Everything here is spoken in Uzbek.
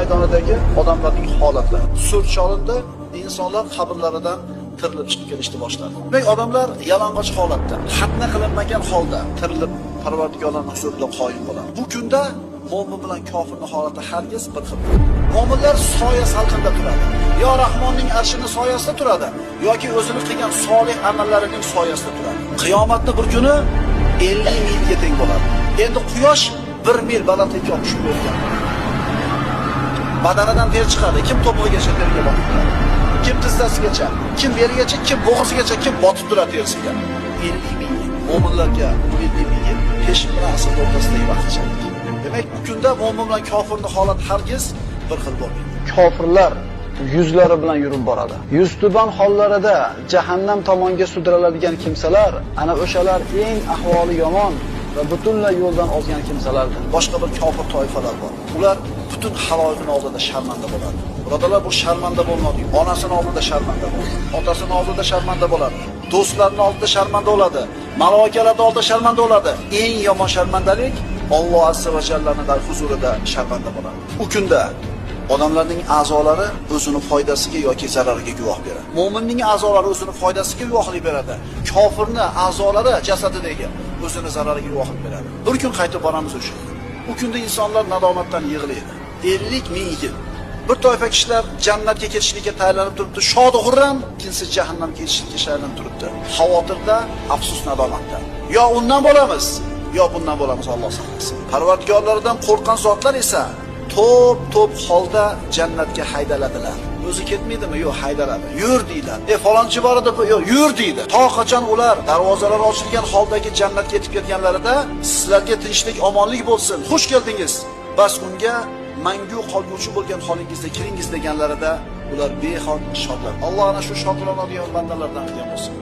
maydonidagi odamlarning holatlari. Sud cholindi, insonlar qabrlaridan tirilib chiqib kelishni boshladi. Demak, odamlar yalang'och holatda, xatna qilinmagan holda tirilib Parvardigorning huzurida qoyim bo'ladi. Bu kunda mo'min bilan kofirning holati hargiz bir xil. Mo'minlar soya salqinda turadi. Yo Rahmonning arshini soyasida turadi, yoki o'zini qilgan solih amallarining soyasida turadi. Qiyomatning bir kuni 50 milga teng bo'ladi. Endi quyosh 1 mil balandlikka tushib bo'lgan. Badanidan ter chiqadi. Kim to'pig'igacha terga botib turadi. Kim tizzasigacha, kim beligacha, kim bo'g'zigacha, kim botib turadi tersiga. 50 mil. Mo'minlarga 50 mil pesh bilan asr o'rtasidagi vaqtchalik. Demak, bu kunda mo'min bilan kofirning holati hargiz bir xil bo'lmaydi. Kofirlar yuzlari bilan yurib boradi. Yuztuban hollarida jahannam tomonga sudraladigan kimsalar, ana o'shalar eng ahvoli yomon va butunlay yo'ldan ozgan kimsalardir. Boshqa bir kofir toifalar bor. Ular butun haloyiqning oldida sharmanda bo'ladi. Birodalar, bu sharmanda bo'lmaydi. Onasining oldida sharmanda bo'ladi. Otasining oldida sharmanda bo'ladi. Do'stlarining oldida sharmanda bo'ladi. Maloikalarning oldida sharmanda bo'ladi. Eng yomon sharmandalik Alloh azza va jallaning huzurida sharmanda bo'ladi. U kunda odamlarning a'zolari o'zini foydasiga yoki zarariga guvoh beradi. Mo'minning a'zolari o'zini foydasiga guvohlik beradi. Kofirning a'zolari jasadidagi o'zini zarariga guvohlik beradi. Bir kun qaytib boramiz o'sha. U kunda insonlar nadomatdan yig'laydi. 50 ming yil. Bir toifa kishilar jannatga ketishlikka tayyorlanib turibdi, shod xurram, kimsa jahannamga ketishlikka tayyorlanib turibdi. Xavotirda, afsus, nadomatda. Yo undan bo'lamiz, yo bundan bo'lamiz, Alloh saqlasin. Parvardigorlaridan qo'rqgan zotlar esa to'p holda jannatga haydaladilar. O'zi ketmaydimi? Yo'q, haydaladi. Yur deydi. Falonchi bor edi, yo'q, yur deydi. To qachon ular darvozalar ochilgan holdagi jannatga yetib ketganlarida sizlarga tinchlik, omonlik bo'lsin, xush keldingiz. Bas unga mangu qolguvchi bo'lgan holingizda kiringiz deganlarida ular behod shodlar. Alloh ana shu shodlanadigan bandalardan qilgan bo'lsin.